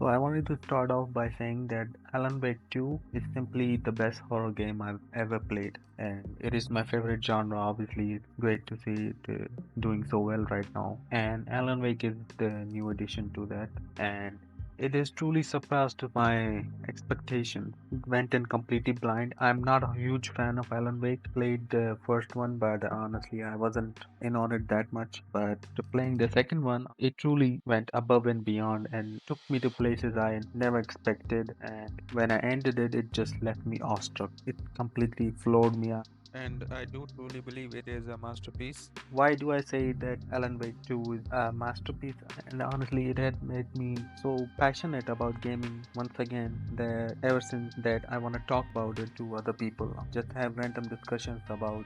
So I wanted to start off by saying that Alan Wake 2 is simply the best horror game I've ever played, and it is my favorite genre. Obviously, it's great to see it doing so well right now. And Alan Wake is the new addition to that, and it has truly surpassed my expectations. Went in completely blind. I'm not a huge fan of Alan Wake. Played the first one, but honestly, I wasn't in on it that much. But playing the second one, it truly went above and beyond and took me to places I never expected. And when I ended it, it just left me awestruck. It completely floored me. And I do truly believe it is a masterpiece. Why do I say that Alan Wake 2 is a masterpiece? And honestly, it had made me so passionate about gaming once again that ever since that I want to talk about it to other people. Just have random discussions about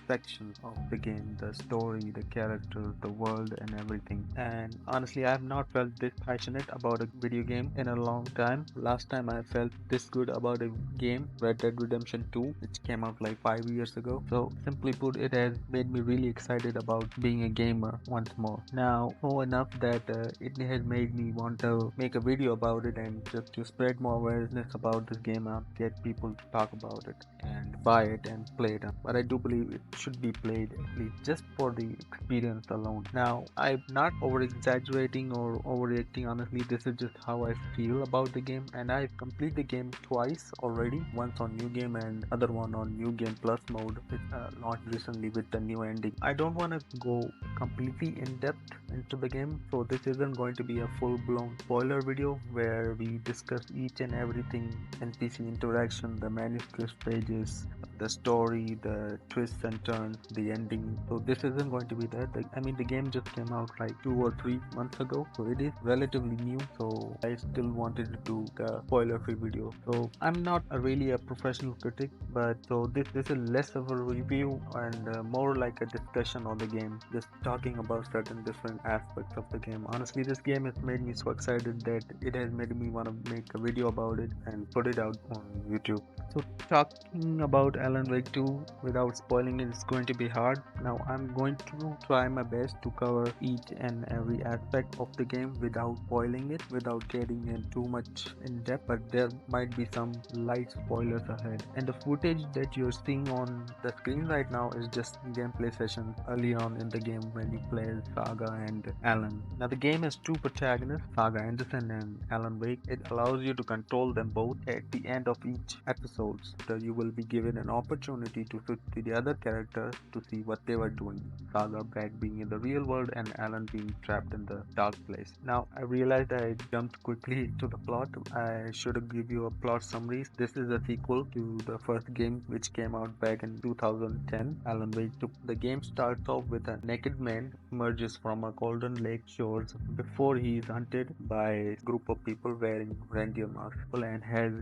sections of the game, the story, the characters, the world, and everything. And honestly, I have not felt this passionate about a video game in a long time. Last time I felt this good about a game, Red Dead Redemption 2, which came out like 5 years ago. So simply put, it has made me really excited about being a gamer once more. Now, so enough that it has made me want to make a video about it and just to spread more awareness about this game and get people to talk about it and buy it and play it. But I do believe it should be played at least just for the experience alone. Now, I'm not over exaggerating or overreacting. Honestly, this is just how I feel about the game, and I've completed the game twice already. Once on New Game and other one on New Game Plus mode, which launched recently with the new ending. I don't want to go completely in depth into the game, so this isn't going to be a full-blown spoiler video where we discuss each and everything: NPC interaction, the manuscript pages, the story, the twists and turns, the ending. So this isn't going to be that. I mean, the game just came out like 2 or 3 months ago, so it is relatively new. So I still wanted to do the spoiler-free video. So I'm not really a professional critic, but so this is less of a review and more like a discussion on the game, just talking about certain different aspects of the game. Honestly, this game has made me so excited that it has made me want to make a video about it and put it out on YouTube. So talking about Alan Wake 2 without spoiling it is going to be hard. Now I'm going to try my best to cover each and every aspect of the game without spoiling it, without getting in too much in depth, but there might be some light spoilers ahead. And the footage that you're seeing on the screen right now is just gameplay sessions early on in the game when you play as Saga and Alan. Now the game has two protagonists, Saga Anderson and Alan Wake. It allows you to control them both at the end of each episode. So you will be given an opportunity to switch to the other characters to see what they were doing. Saga back being in the real world and Alan being trapped in the dark place. Now I realized I jumped quickly to the plot. I should give you a plot summary. This is a sequel to the first game which came out back in 2010, Alan Wake 2. The game starts off with a naked man emerges from a cauldron lake shores before he is hunted by a group of people wearing reindeer masks and has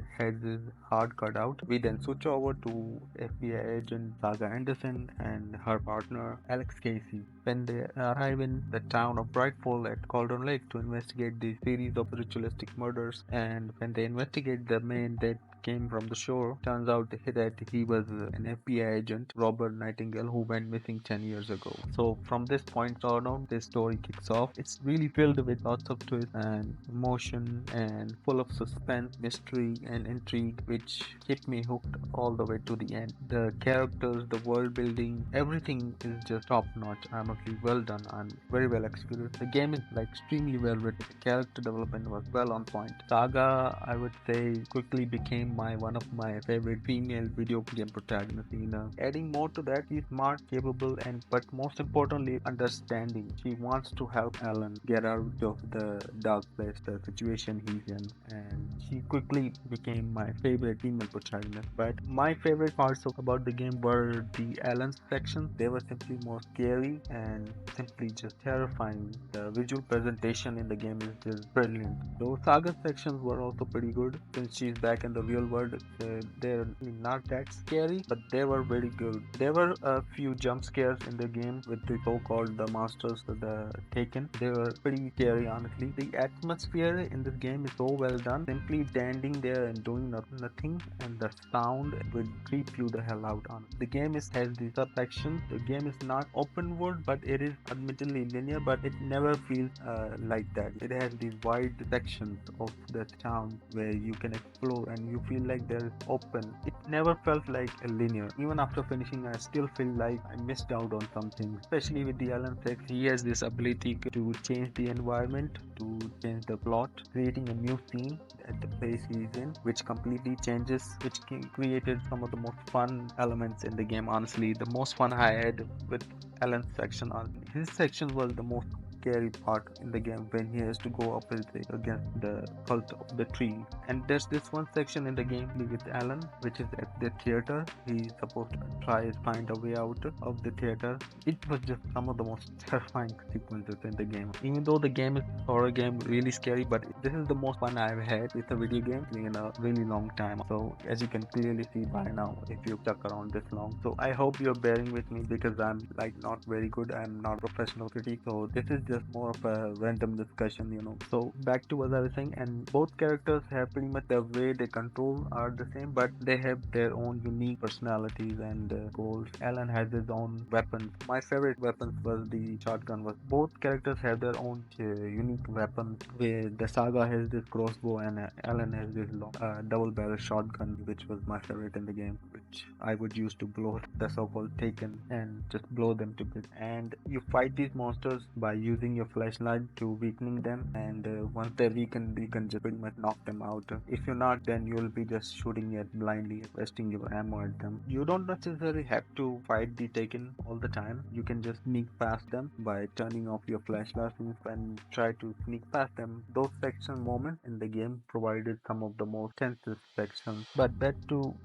his heart cut out. We then switch over to FBI agent Saga Anderson and her partner Alex Casey when they arrive in the town of Brightfall at Cauldron Lake to investigate the series of ritualistic murders. And when they investigate the man that came from the shore, turns out that he was an FBI agent, Robert Nightingale, who went missing 10 years ago. So from this point on, this story kicks off. It's really filled with lots of twists and emotion and full of suspense, mystery, and intrigue, which keep me hooked all the way to the end. The characters, the world building, everything is just top notch. Honestly, well done and very well executed. The game is like extremely well written. The character development was well on point. Saga, I would say, quickly became one of my favorite female video game protagonists. Adding more to that, she's smart, capable, and but most importantly, understanding. She wants to help Alan get out of the dark place, the situation he's in, and she quickly became my favorite female protagonist. But my favorite parts about the game were the Alan sections. They were simply more scary and simply just terrifying. The visual presentation in the game is just brilliant. Those Saga sections were also pretty good since she's back in the real world. They're not that scary, but they were very good. There were a few jump scares in the game with the so-called the masters, the Taken. They were pretty scary, honestly. The atmosphere in this game is so well done. Simply standing there and doing nothing, and the sound would creep you the hell out on. The game has these sub sections. The game is not open world, but it is admittedly linear, but it never feels like that. It has these wide sections of the town where you can explore and you feel like they're open. It never felt like a linear. Even after finishing, I still feel like I missed out on something. Especially with the Alan Six, he has this ability to change the environment, to change the plot, creating a new scene at the place he's in, which completely changes, which created some of the most fun elements in the game. Honestly, the most fun I had with Alan's section, his section was the most scary part in the game when he has to go up against the cult of the tree. And there's this one section in the game with Alan, which is at the theater. He's supposed to try to find a way out of the theater. It was just some of the most terrifying sequences in the game. Even though the game is a horror game, really scary, but this is the most fun I've had with a video game in a really long time. So as you can clearly see by now, if you've stuck around this long. So I hope you're bearing with me because I'm like not very good. I'm not a professional critic. So this is just more of a random discussion. So back to what I was saying, and both characters have pretty much the way they control are the same, but they have their own unique personalities and goals. Alan has his own weapons. My favorite weapons was the shotgun. Was both characters have their own unique weapons. Where the Saga has this crossbow and Alan has this long double-barrel shotgun, which was my favorite in the game, which I would use to blow the so-called Taken and just blow them to bits. And you fight these monsters by using your flashlight to weakening them, and once they're weakened, you can just pretty much knock them out. If you're not, then you'll be just shooting it blindly, wasting your ammo at them. You don't necessarily have to fight the Taken all the time. You can just sneak past them by turning off your flashlight and try to sneak past them. Those section moments in the game provided some of the most tensest sections. But back to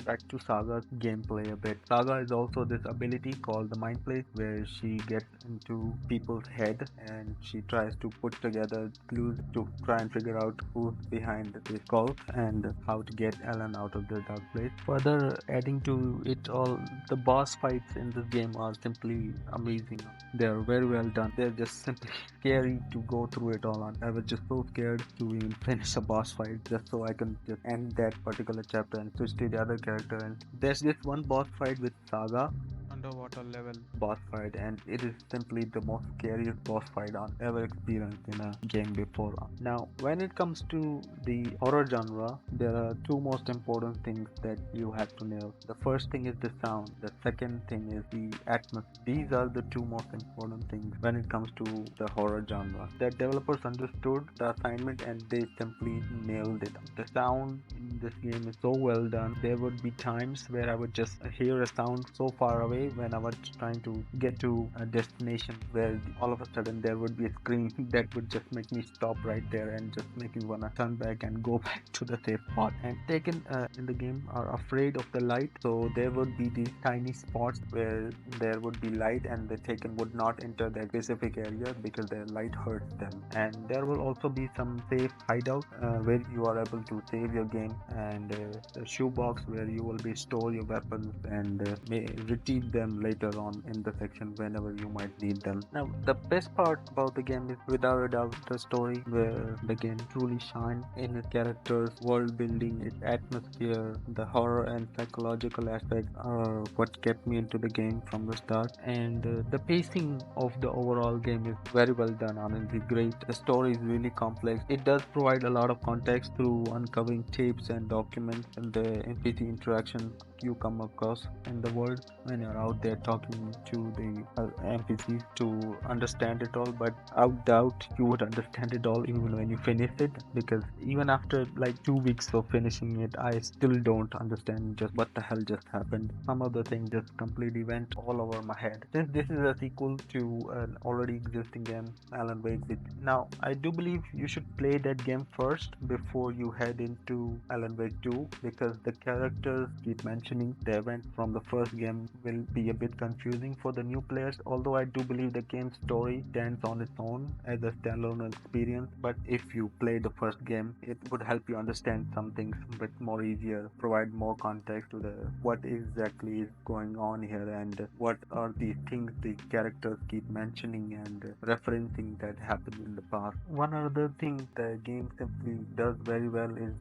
Saga's gameplay a bit. Saga is also this ability called the Mind Place, where she gets into people's head and she tries to put together clues to try and figure out who's behind this cult and how to get Alan out of the dark place. Further adding to it all, the boss fights in this game are simply amazing. They're very well done. They're just simply scary to go through it all. I was just so scared to even finish a boss fight just so I can just end that particular chapter and switch to the other character. And there's this one boss fight with Saga, underwater level boss fight, and it is simply the most scariest boss fight I've ever experienced in a game before. Now, when it comes to the horror genre, there are two most important things that you have to nail. The first thing is the sound, the second thing is the atmosphere. These are the two most important things when it comes to the horror genre. The developers understood the assignment and they simply nailed it. The sound in this game is so well done. There would be times where I would just hear a sound so far away when I was trying to get to a destination where all of a sudden there would be a scream that would just make me stop right there and just make me wanna turn back and go back to the safe spot. And Taken in the game are afraid of the light, so there would be these tiny spots where there would be light and the Taken would not enter that specific area because the light hurts them. And there will also be some safe hideout where you are able to save your game, and the shoebox where you will be store your weapons and may retrieve them later on in the section whenever you might need them. Now, the best part about the game is without a doubt the story, where the game truly shines in its characters, world building, its atmosphere. The horror and psychological aspects are what kept me into the game from the start, and the pacing of the overall game is very well done, honestly great. The story is really complex. It does provide a lot of context through uncovering tapes and documents and the NPC interaction you come across in the world when you're out there talking to the NPCs to understand it all. But I doubt you would understand it all even when you finish it, because even after like 2 weeks of finishing it, I still don't understand just what the hell just happened. Some of the things just completely went all over my head. Since this is a sequel to an already existing game, Alan Wake, now I do believe you should play that game first before you head into Alan Wake 2, because the characters keep mentioning the event from the first game will be a bit confusing for the new players, although I do believe the game's story stands on its own as a standalone experience. But if you play the first game, it would help you understand some things a bit more easier, provide more context to the what exactly is going on here and what are the things the characters keep mentioning and referencing that happened in the past. One other thing the game simply does very well is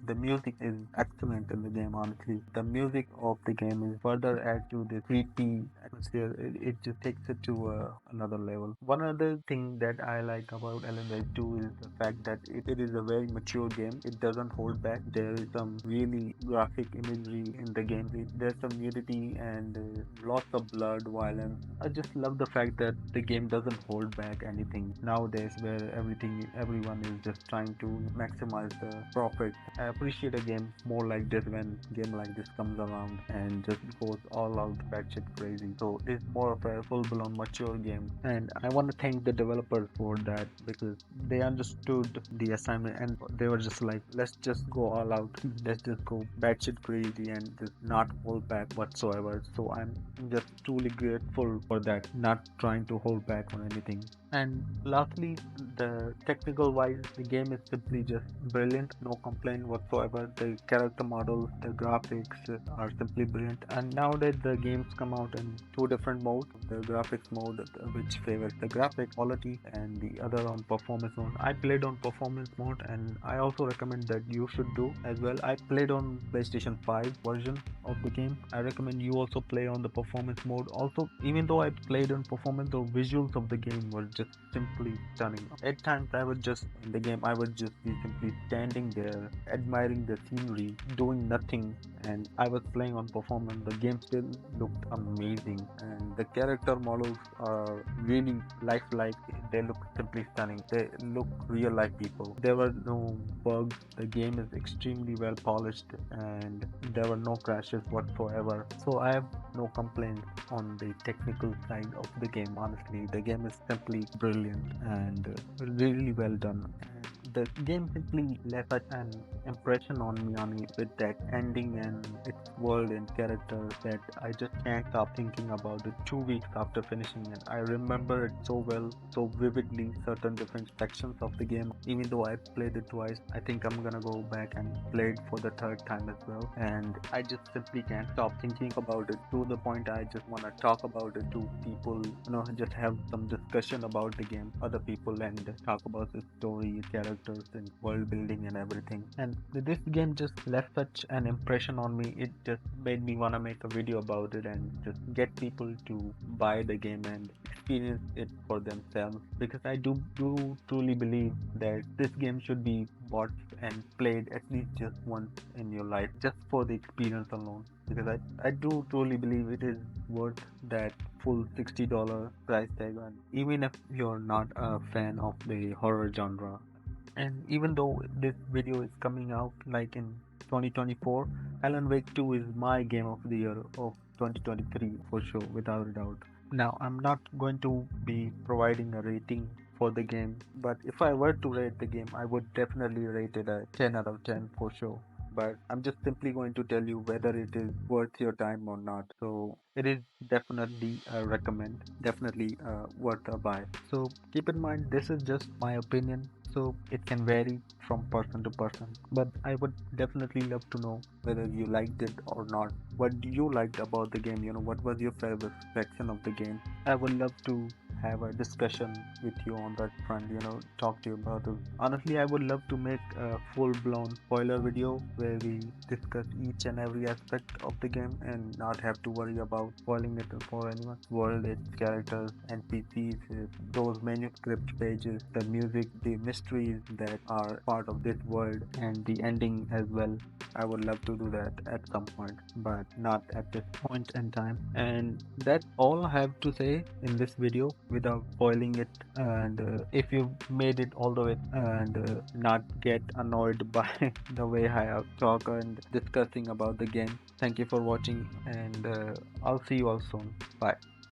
the music is excellent in the game, honestly. The music of the game is further add to the creepy atmosphere. It just takes it to another level. One other thing that I like about Alan Wake 2 is the fact that it is a very mature game. It doesn't hold back. There is some really graphic imagery in the game. There's some nudity and lots of blood, violence. I just love the fact that the game doesn't hold back anything nowadays, where everyone is just trying to maximize the profit. I appreciate a game more like this when game like this comes around and just goes all out batshit crazy. So it's more of a full-blown mature game, and I want to thank the developers for that because they understood the assignment and they were just like, let's just go all out, let's just go batshit crazy and just not hold back whatsoever. So I'm just truly grateful for that, not trying to hold back on anything. And lastly, the technical wise, the game is simply just brilliant, no complaint whatsoever. The character models, the graphics are simply brilliant. And nowadays the games come out in two different modes. The graphics mode, which favors the graphic quality, and the other on performance mode. I played on performance mode, and I also recommend that you should do as well. I played on PlayStation 5 version of the game. I recommend you also play on the performance mode. Also, even though I played on performance, the visuals of the game were just simply stunning. At times I would just in the game I would just be simply standing there admiring the scenery, doing nothing, and I was playing on performance. The game still looked amazing, and the character models are really lifelike. They look simply stunning. They look real life people. There were no bugs. The game is extremely well polished, and there were no crashes whatsoever. So I have no complaints on the technical side of the game. Honestly, the game is simply brilliant and really well done. And the game simply left such an impression on me with that ending and its world and characters that I just can't stop thinking about it 2 weeks after finishing it. I remember it so well, so vividly, certain different sections of the game. Even though I played it twice, I think I'm gonna go back and play it for the third time as well. And I just simply can't stop thinking about it to the point I just wanna talk about it to people, just have some discussion about the game, other people, and talk about the story, characters, and world building and everything. And this game just left such an impression on me. It just made me wanna make a video about it and just get people to buy the game and experience it for themselves, because I do truly believe that this game should be bought and played at least just once in your life, just for the experience alone, because I do truly believe it is worth that full $60 price tag. And even if you're not a fan of the horror genre, and even though this video is coming out like in 2024, Alan Wake 2 is my game of the year of 2023 for sure, without a doubt. Now, I'm not going to be providing a rating for the game, but if I were to rate the game, I would definitely rate it a 10 out of 10 for sure. But I'm just simply going to tell you whether it is worth your time or not. So it is definitely a recommend, definitely worth a buy. So keep in mind, this is just my opinion, so it can vary from person to person. But I would definitely love to know whether you liked it or not. What do you liked about the game? What was your favorite section of the game? I would love to have a discussion with you on that front, talk to you about it. Honestly, I would love to make a full-blown spoiler video where we discuss each and every aspect of the game and not have to worry about spoiling it for anyone. World, its characters, NPCs, those manuscript pages, the music, the mysteries that are part of this world, and the ending as well. I would love to do that at some point, but not at this point in time. And that's all I have to say in this video without spoiling it. And if you made it all the way and not get annoyed by the way I talk and discussing about the game, thank you for watching, and I'll see you all soon. Bye.